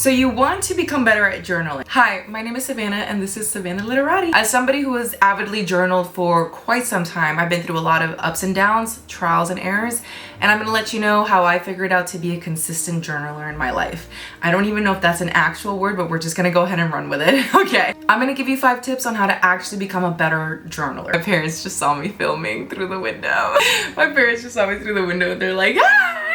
So you want to become better at journaling. Hi, my name is Savannah and this is Savannah Literati. As somebody who has avidly journaled for quite some time, I've been through a lot of ups and downs, trials and errors, and I'm gonna let you know how I figured out to be a consistent journaler in my life. I don't even know if that's an actual word, but we're just gonna go ahead and run with it. Okay, I'm gonna give you 5 tips on how to actually become a better journaler. My parents just saw me filming through the window. My parents just saw me through the window and they're like, hi!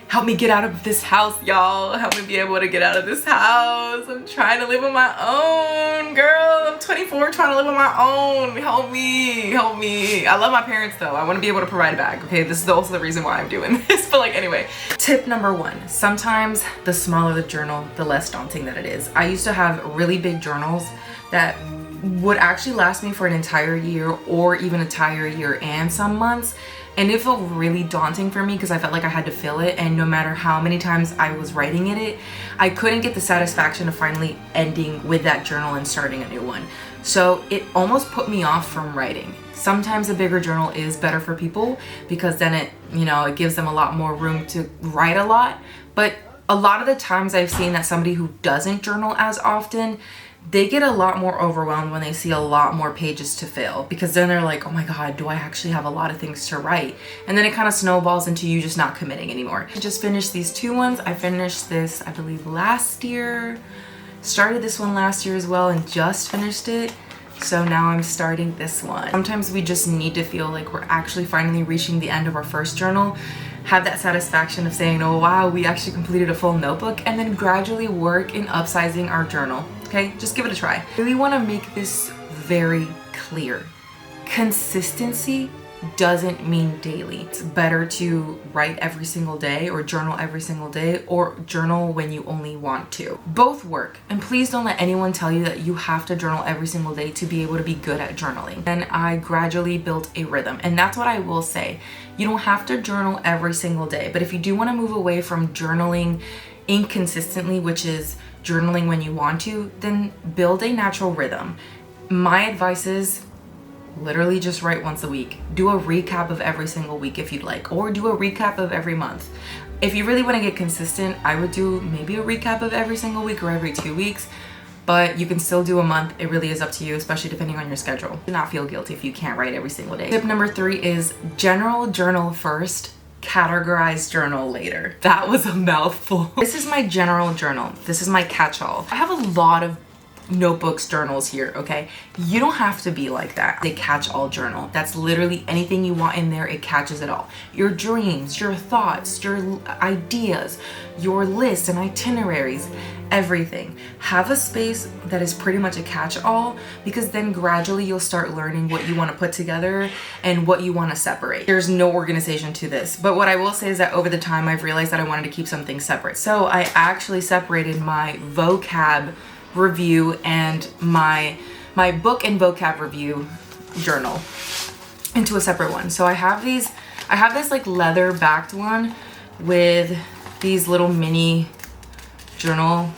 Help me get out of this house, y'all. Help me be able to get out of this house. I'm trying to live on my own, girl. I'm 24, trying to live on my own. Help me, help me. I love my parents though. I want to be able to provide it back, okay? This is also the reason why I'm doing this, but like, anyway. Tip number 1, sometimes the smaller the journal, the less daunting that it is. I used to have really big journals that would actually last me for an entire year or even an entire year and some months. And it felt really daunting for me because I felt like I had to fill it, and no matter how many times I was writing in it, I couldn't get the satisfaction of finally ending with that journal and starting a new one. So it almost put me off from writing. Sometimes a bigger journal is better for people because then it gives them a lot more room to write a lot. But a lot of the times I've seen that somebody who doesn't journal as often, they get a lot more overwhelmed when they see a lot more pages to fill, because then they're like, oh my god, do I actually have a lot of things to write? And then it kind of snowballs into you just not committing anymore. I just finished these 2 ones. I finished this, I believe, last year. Started this one last year as well and just finished it. So now I'm starting this one. Sometimes we just need to feel like we're actually finally reaching the end of our first journal, have that satisfaction of saying, oh wow, we actually completed a full notebook, and then gradually work in upsizing our journal. Okay, just give it a try. I really want to make this very clear. Consistency doesn't mean daily. It's better to write every single day or journal every single day, or journal when you only want to. Both work, and please don't let anyone tell you that you have to journal every single day to be able to be good at journaling. And I gradually built a rhythm, and that's what I will say. You don't have to journal every single day, but if you do want to move away from journaling inconsistently, which is journaling when you want to, then build a natural rhythm. My advice is literally just write once a week. Do a recap of every single week if you'd like, or do a recap of every month. If you really want to get consistent, I would do maybe a recap of every single week or every 2 weeks, but you can still do a month. It really is up to you, especially depending on your schedule. Do not feel guilty if you can't write every single day. Tip number 3 is general journal first, categorize journal later. That was a mouthful. This is my general journal. This is my catch-all. I have a lot of notebooks, journals here, okay? You don't have to be like that. A catch-all journal. That's literally anything you want in there, it catches it all. Your dreams, your thoughts, your ideas, your lists and itineraries, everything. Have a space that is pretty much a catch-all, because then gradually you'll start learning what you want to put together and what you want to separate. There's no organization to this, but what I will say is that over the time I've realized that I wanted to keep something separate. So I actually separated my vocab review and my book and vocab review journal into a separate one. So I have this like leather backed one with these little mini journal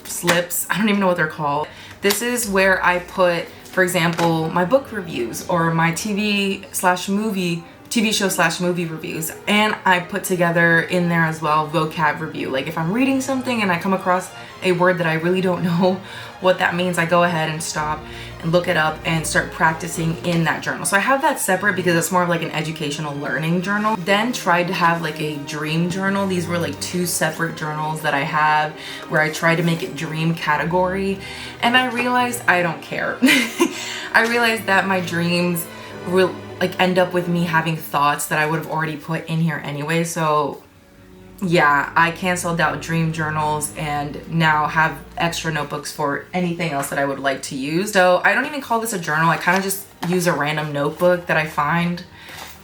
slips. I don't even know what they're called. This is where I put, for example, my book reviews or my TV show / movie reviews, and I put together in there as well vocab review. Like if I'm reading something and I come across a word that I really don't know what that means, I go ahead and stop and look it up and start practicing in that journal. So I have that separate because it's more of like an educational learning journal. Then tried to have like a dream journal. These were like 2 separate journals that I have where I tried to make it dream category, and I realized I don't care. I realized that my dreams will like end up with me having thoughts that I would have already put in here anyway. So yeah, I canceled out dream journals and now have extra notebooks for anything else that I would like to use. So I don't even call this a journal. I kind of just use a random notebook that I find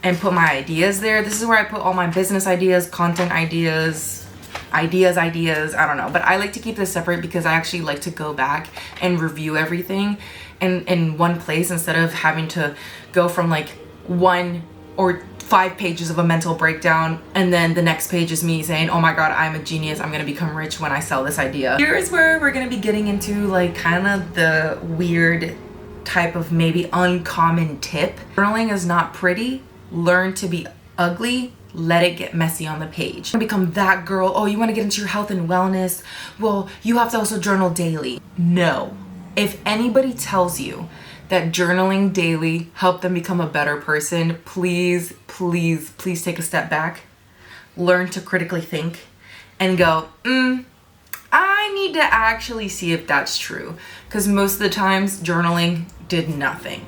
and put my ideas there. This is where I put all my business ideas, content ideas, I don't know. But I like to keep this separate because I actually like to go back and review everything in one place instead of having to go from like 1 or 5 pages of a mental breakdown and then the next page is me saying, oh my god, I'm a genius, I'm gonna become rich when I sell this idea. Here's where we're gonna be getting into like kind of the weird type of maybe uncommon tip. Journaling is not pretty. Learn to be ugly let it get messy on the page. You become that girl, oh, you want to get into your health and wellness? Well, you have to also journal daily. No. If anybody tells you that journaling daily helped them become a better person, please, please, please take a step back, learn to critically think, and go, I need to actually see if that's true. Because most of the times, journaling did nothing.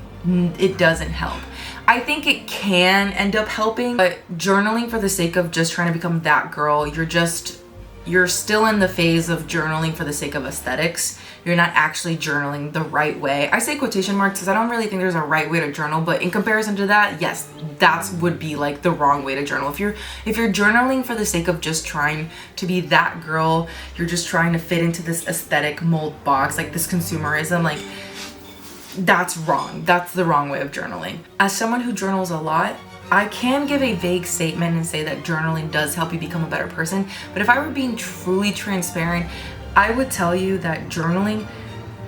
It doesn't help. I think it can end up helping, but journaling for the sake of just trying to become that girl, you're still in the phase of journaling for the sake of aesthetics. You're not actually journaling the right way. I say quotation marks because I don't really think there's a right way to journal, but in comparison to that, yes, that would be like the wrong way to journal. If you're journaling for the sake of just trying to be that girl, you're just trying to fit into this aesthetic mold box, like this consumerism, like that's wrong. That's the wrong way of journaling. As someone who journals a lot, I can give a vague statement and say that journaling does help you become a better person, but if I were being truly transparent, I would tell you that journaling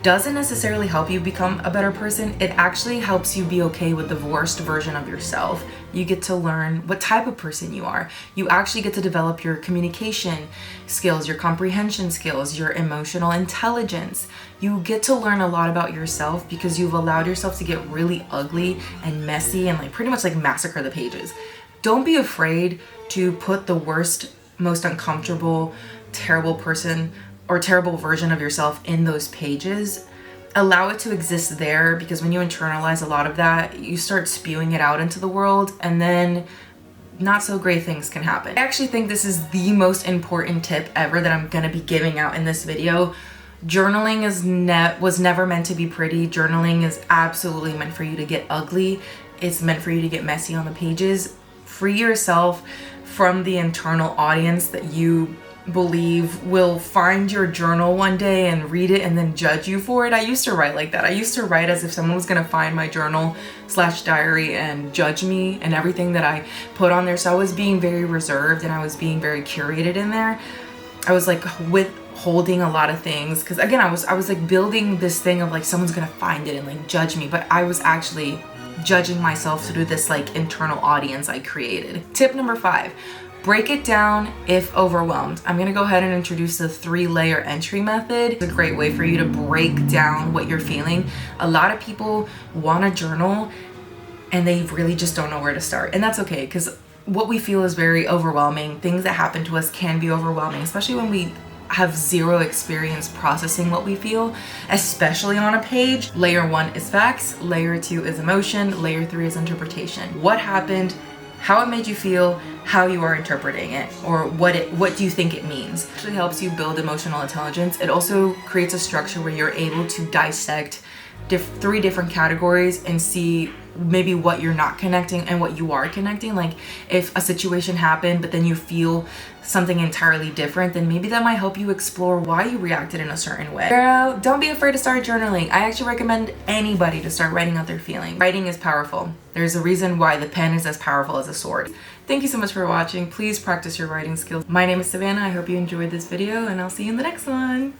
doesn't necessarily help you become a better person. It actually helps you be okay with the worst version of yourself. You get to learn what type of person you are. You actually get to develop your communication skills, your comprehension skills, your emotional intelligence. You get to learn a lot about yourself because you've allowed yourself to get really ugly and messy and like pretty much like massacre the pages. Don't be afraid to put the worst, most uncomfortable, terrible person or terrible version of yourself in those pages. Allow it to exist there, because when you internalize a lot of that, you start spewing it out into the world, and then not so great things can happen. I actually think this is the most important tip ever that I'm gonna be giving out in this video. Journaling was never meant to be pretty. Journaling is absolutely meant for you to get ugly. It's meant for you to get messy on the pages. Free yourself from the internal audience that you believe will find your journal one day and read it and then judge you for it. I used to write like that. I used to write as if someone was gonna find my journal/diary and judge me and everything that I put on there. So I was being very reserved and I was being very curated in there. I was like withholding a lot of things because again, I was like building this thing of like someone's gonna find it and like judge me, but I was actually judging myself through this like internal audience I created. Tip number 5. Break it down if overwhelmed. I'm gonna go ahead and introduce the 3-layer entry method. It's a great way for you to break down what you're feeling. A lot of people wanna journal and they really just don't know where to start. And that's okay, because what we feel is very overwhelming. Things that happen to us can be overwhelming, especially when we have zero experience processing what we feel, especially on a page. Layer 1 is facts, layer 2 is emotion, layer 3 is interpretation. What happened, how it made you feel, how you are interpreting it, or what do you think it means. It actually helps you build emotional intelligence. It also creates a structure where you're able to dissect 3 different categories and see maybe what you're not connecting and what you are connecting. Like if a situation happened but then you feel something entirely different, then maybe that might help you explore why you reacted in a certain way. Girl, don't be afraid to start journaling. I actually recommend anybody to start writing out their feelings. Writing is powerful. There's a reason why the pen is as powerful as a sword. Thank you so much for watching. Please practice your writing skills. My name is Savannah. I hope you enjoyed this video and I'll see you in the next one.